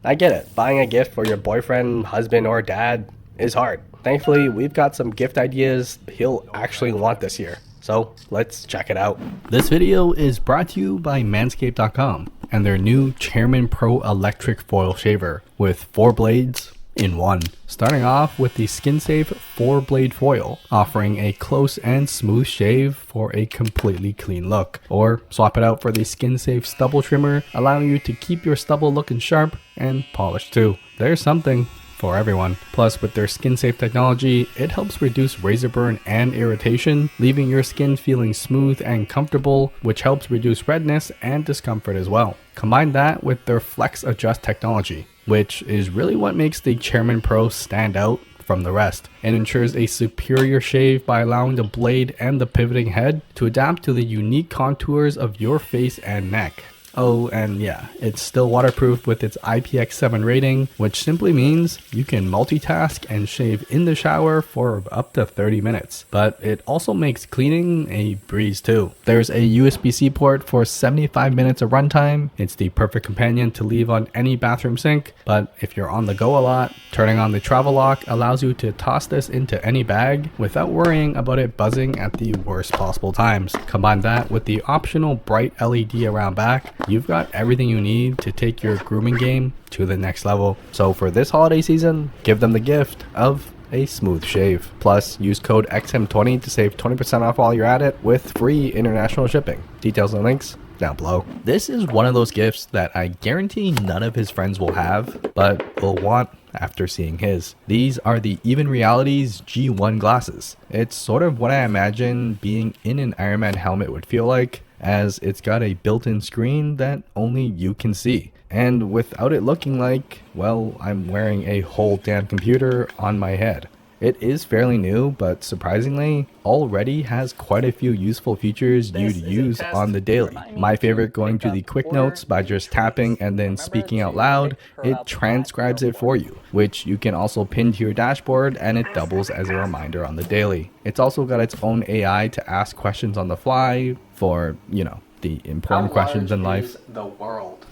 I get it, buying a gift for your boyfriend, husband, or dad is hard. Thankfully, we've got some gift ideas he'll actually want this year. So let's check it out. This video is brought to you by Manscaped.com and their new Chairman Pro electric foil shaver with 4 blades in one. Starting off with the skin safe 4-blade foil, offering a close and smooth shave for a completely clean look. Or swap it out for the skin safe stubble trimmer, allowing you to keep your stubble looking sharp and polished too. There's something for everyone. Plus, with their skin safe technology, it helps reduce razor burn and irritation, leaving your skin feeling smooth and comfortable, which helps reduce redness and discomfort as well. Combine that with their flex adjust technology, which is really what makes the Chairman Pro stand out from the rest, and ensures a superior shave by allowing the blade and the pivoting head to adapt to the unique contours of your face and neck. Oh, and yeah, it's still waterproof with its IPX7 rating, which simply means you can multitask and shave in the shower for up to 30 minutes. But it also makes cleaning a breeze too. There's a USB-C port for 75 minutes of runtime. It's the perfect companion to leave on any bathroom sink, but if you're on the go a lot, turning on the travel lock allows you to toss this into any bag without worrying about it buzzing at the worst possible times. Combine that with the optional bright LED around back, you've got everything you need to take your grooming game to the next level. So for this holiday season, give them the gift of a smooth shave. Plus, use code XM20 to save 20% off while you're at it with free international shipping. Details and links down below. This is one of those gifts that I guarantee none of his friends will have, but will want after seeing his. These are the Even Realities G1 glasses. It's sort of what I imagine being in an Iron Man helmet would feel like, as it's got a built-in screen that only you can see. And without it looking like, well, I'm wearing a whole damn computer on my head. It is fairly new, but surprisingly, already has quite a few useful features you'd use on the daily. My favorite going to the quick notes by just tapping and then speaking out loud, it transcribes it for you, which you can also pin to your dashboard and it doubles as a reminder on the daily. It's also got its own AI to ask questions on the fly for, you know, the important questions in life. The world.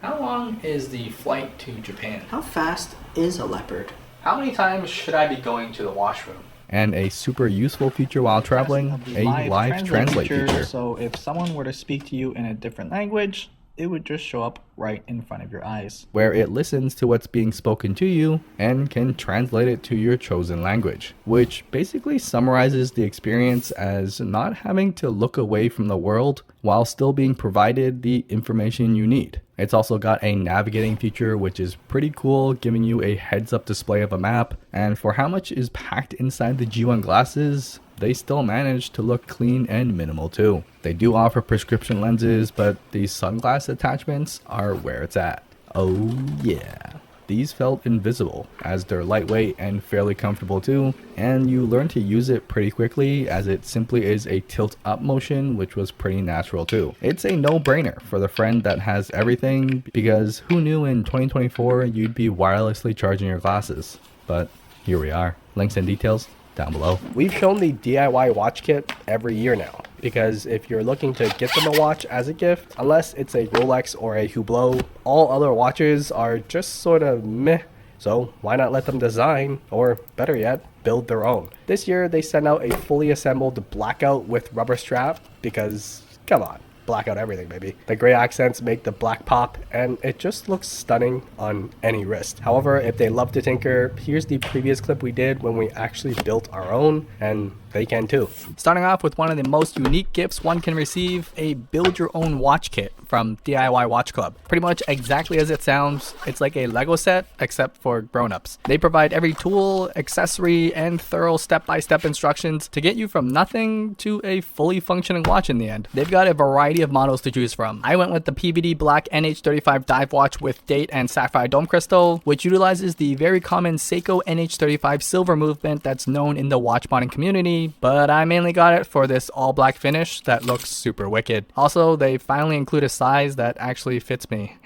How long is the flight to Japan? How fast is a leopard? How many times should I be going to the washroom? And a super useful feature while traveling, a live translate feature. So if someone were to speak to you in a different language, it would just show up right in front of your eyes, where it listens to what's being spoken to you and can translate it to your chosen language, which basically summarizes the experience as not having to look away from the world while still being provided the information you need. It's also got a navigating feature, which is pretty cool, giving you a heads-up display of a map, and for how much is packed inside the G1 glasses, they still manage to look clean and minimal too. They do offer prescription lenses, but these sunglass attachments are where it's at. Oh yeah. These felt invisible, as they're lightweight and fairly comfortable too, and you learn to use it pretty quickly as it simply is a tilt up motion, which was pretty natural too. It's a no-brainer for the friend that has everything, because who knew in 2024 you'd be wirelessly charging your glasses? But here we are. Links and details down below. We've shown the DIY watch kit every year now, because if you're looking to get them a watch as a gift, unless it's a Rolex or a Hublot, all other watches are just sort of meh. So why not let them design, or better yet, build their own? This year they sent out a fully assembled Blackout with rubber strap, because come on, Blackout everything, baby. The gray accents make the black pop, and it just looks stunning on any wrist. However, if they love to tinker, here's the previous clip we did when we actually built our own, and they can too. Starting off with one of the most unique gifts one can receive, a build your own watch kit from DIY Watch Club. Pretty much exactly as it sounds, it's like a Lego set except for grown-ups. They provide every tool, accessory, and thorough step-by-step instructions to get you from nothing to a fully functioning watch in the end. They've got a variety of models to choose from. I went with the PVD Black NH35 dive watch with date and sapphire dome crystal, which utilizes the very common Seiko NH35 silver movement that's known in the watch modding community, but I mainly got it for this all black finish that looks super wicked. Also, they finally include a size that actually fits me.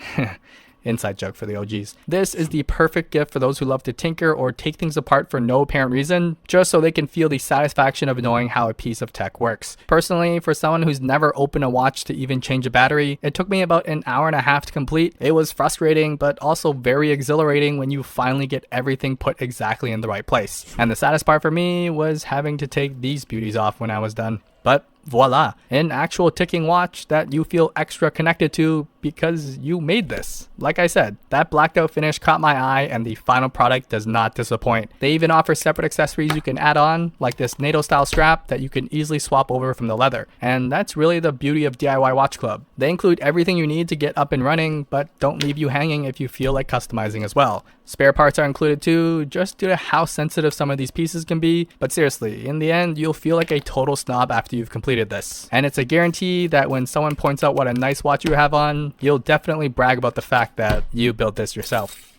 Inside joke for the OGs. This is the perfect gift for those who love to tinker or take things apart for no apparent reason, just so they can feel the satisfaction of knowing how a piece of tech works. Personally, for someone who's never opened a watch to even change a battery, it took me about an hour and a half to complete. It was frustrating, but also very exhilarating when you finally get everything put exactly in the right place. And the saddest part for me was having to take these beauties off when I was done. But voila, an actual ticking watch that you feel extra connected to because you made this. Like I said, that blacked out finish caught my eye and the final product does not disappoint. They even offer separate accessories you can add on, like this NATO style strap that you can easily swap over from the leather. And that's really the beauty of DIY Watch Club. They include everything you need to get up and running, but don't leave you hanging if you feel like customizing as well. Spare parts are included too, just due to how sensitive some of these pieces can be, but seriously, in the end, you'll feel like a total snob after you've completed this. And it's a guarantee that when someone points out what a nice watch you have on, you'll definitely brag about the fact that you built this yourself.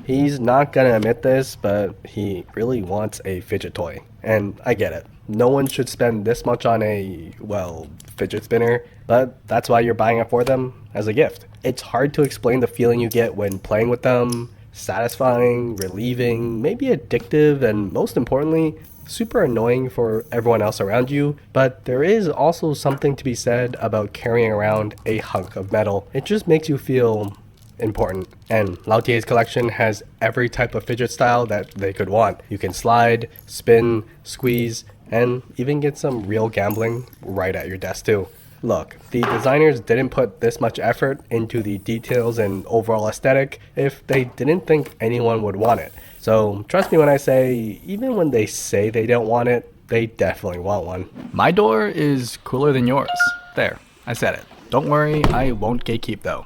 He's not gonna admit this, but he really wants a fidget toy. And I get it. No one should spend this much on a, well, fidget spinner, but that's why you're buying it for them as a gift. It's hard to explain the feeling you get when playing with them. Satisfying, relieving, maybe addictive, and most importantly, super annoying for everyone else around you. But there is also something to be said about carrying around a hunk of metal. It just makes you feel important. And Lautier's collection has every type of fidget style that they could want. You can slide, spin, squeeze, and even get some real gambling right at your desk too. Look, the designers didn't put this much effort into the details and overall aesthetic if they didn't think anyone would want it. So trust me when I say, even when they say they don't want it, they definitely want one. My door is cooler than yours. There, I said it. Don't worry, I won't gatekeep though.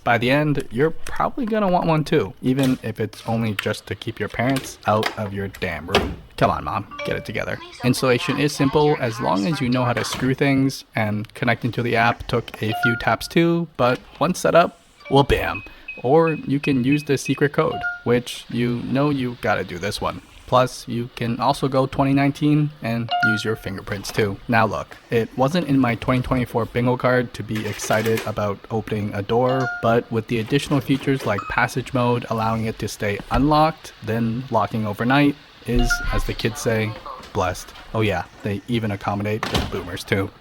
By the end, you're probably gonna want one too, even if it's only just to keep your parents out of your damn room. Come on, Mom, get it together. Installation is simple as long as you know how to screw things, and connecting to the app took a few taps too, but once set up, well, bam. Or you can use the secret code, which you gotta do this one. Plus, you can also go 2019 and use your fingerprints too. Now look, it wasn't in my 2024 bingo card to be excited about opening a door, but with the additional features like passage mode allowing it to stay unlocked, then locking overnight, is, as the kids say, blessed. Oh yeah, they even accommodate the boomers too.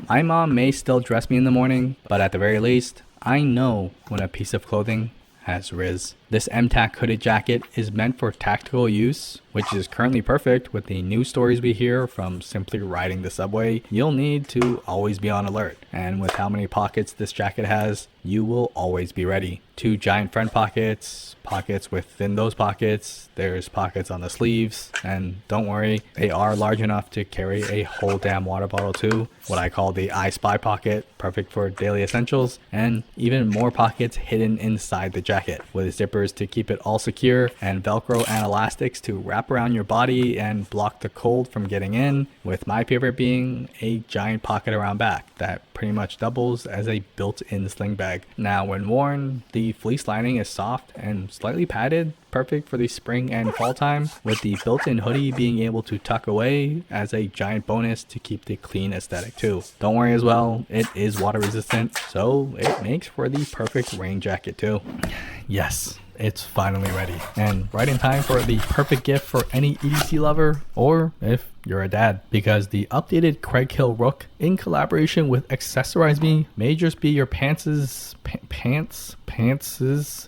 My mom may still dress me in the morning, but at the very least, I know when a piece of clothing has Riz. This M-Tac Hooded Jacket is meant for tactical use, which is currently perfect with the news stories we hear from simply riding the subway. You'll need to always be on alert, and with how many pockets this jacket has, you will always be ready. 2 giant front pockets, pockets within those pockets, there's pockets on the sleeves, and don't worry, they are large enough to carry a whole damn water bottle too, what I call the I Spy pocket, perfect for daily essentials, and even more pockets hidden inside the jacket, with zippers to keep it all secure, and Velcro and elastics to wrap around your body and block the cold from getting in, with my favorite being a giant pocket around back that pretty much doubles as a built-in sling bag. Now when worn, the fleece lining is soft and slightly padded, perfect for the spring and fall time, with the built-in hoodie being able to tuck away as a giant bonus to keep the clean aesthetic too. Don't worry as well, it is water resistant, so it makes for the perfect rain jacket too. Yes, it's finally ready, and right in time for the perfect gift for any EDC lover, or if you're a dad, because the updated Criaghill Rook in collaboration with Accessorize Me may just be your pants'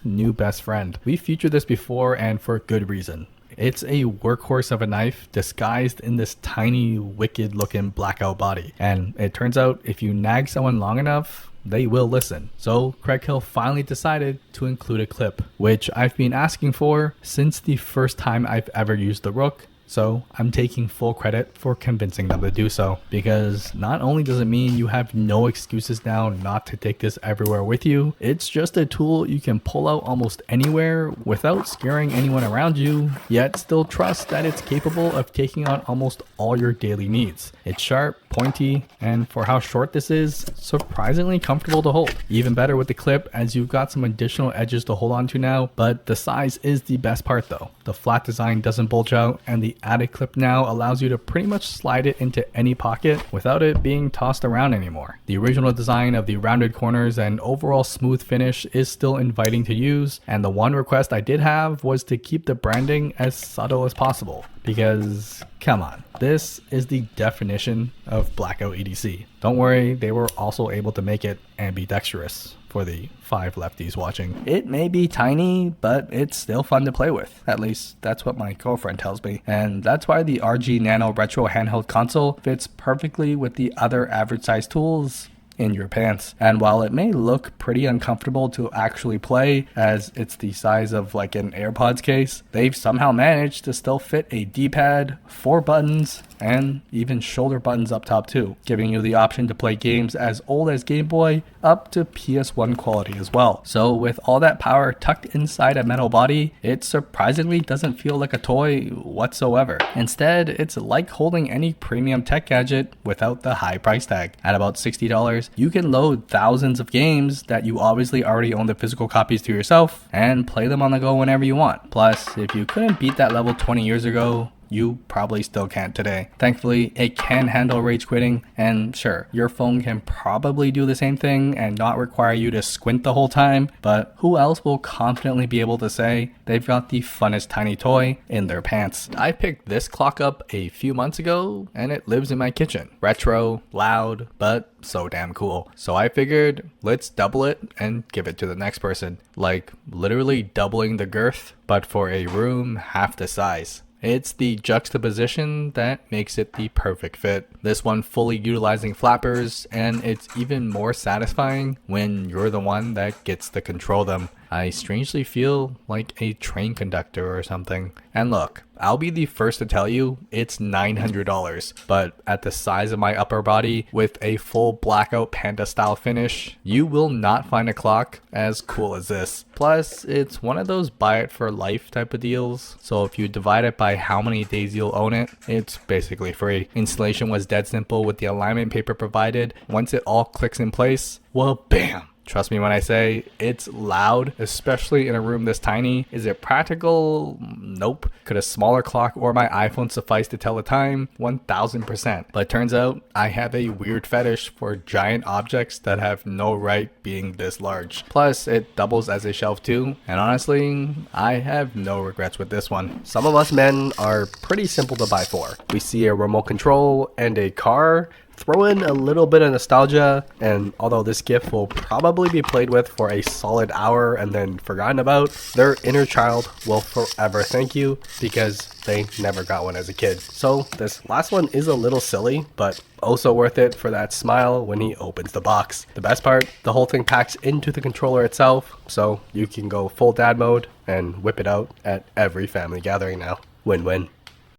new best friend. We've featured this before and for good reason. It's a workhorse of a knife disguised in this tiny, wicked looking blackout body, and it turns out if you nag someone long enough, they will listen. So Criaghill finally decided to include a clip, which I've been asking for since the first time I've ever used the Rook. So I'm taking full credit for convincing them to do so, because not only does it mean you have no excuses now not to take this everywhere with you, it's just a tool you can pull out almost anywhere without scaring anyone around you, yet still trust that it's capable of taking on almost all your daily needs. It's sharp, pointy, and for how short this is, surprisingly comfortable to hold. Even better with the clip, as you've got some additional edges to hold on to now, but the size is the best part though. The flat design doesn't bulge out, and the added clip now allows you to pretty much slide it into any pocket without it being tossed around anymore. The original design of the rounded corners and overall smooth finish is still inviting to use, and the one request I did have was to keep the branding as subtle as possible, because come on, this is the definition of Blackout EDC. Don't worry, they were also able to make it ambidextrous for the 5 lefties watching. It may be tiny, but it's still fun to play with. At least that's what my girlfriend tells me. And that's why the RG Nano Retro handheld console fits perfectly with the other average size tools in your pants. And while it may look pretty uncomfortable to actually play, as it's the size of like an AirPods case, they've somehow managed to still fit a D-pad, 4 buttons, and even shoulder buttons up top too, giving you the option to play games as old as Game Boy up to PS1 quality as well. So with all that power tucked inside a metal body, it surprisingly doesn't feel like a toy whatsoever. Instead, it's like holding any premium tech gadget without the high price tag. At about $60, you can load thousands of games that you obviously already own the physical copies to yourself and play them on the go whenever you want. Plus, if you couldn't beat that level 20 years ago, you probably still can't today. Thankfully, it can handle rage quitting, and sure, your phone can probably do the same thing and not require you to squint the whole time, but who else will confidently be able to say they've got the funnest tiny toy in their pants? I picked this clock up a few months ago, and it lives in my kitchen. Retro, loud, but so damn cool. So I figured, let's double it and give it to the next person. Like literally doubling the girth, but for a room half the size. It's the juxtaposition that makes it the perfect fit. This one fully utilizing flappers, and it's even more satisfying when you're the one that gets to control them. I strangely feel like a train conductor or something. And look, I'll be the first to tell you it's $900, but at the size of my upper body with a full Blackout panda style finish, you will not find a clock as cool as this. Plus, it's one of those buy it for life type of deals, so if you divide it by how many days you'll own it, it's basically free. Installation was dead simple with the alignment paper provided. Once it all clicks in place, well, bam! Trust me when I say it's loud, especially in a room this tiny. Is it practical? Nope. Could a smaller clock or my iPhone suffice to tell the time? 1000%. But it turns out I have a weird fetish for giant objects that have no right being this large. Plus, it doubles as a shelf too. And honestly, I have no regrets with this one. Some of us men are pretty simple to buy for. We see a remote control and a car, throw in a little bit of nostalgia, and although this gift will probably be played with for a solid hour and then forgotten about, their inner child will forever thank you because they never got one as a kid. So this last one is a little silly, but also worth it for that smile when he opens the box. The best part, the whole thing packs into the controller itself, so you can go full dad mode and whip it out at every family gathering now. Win-win.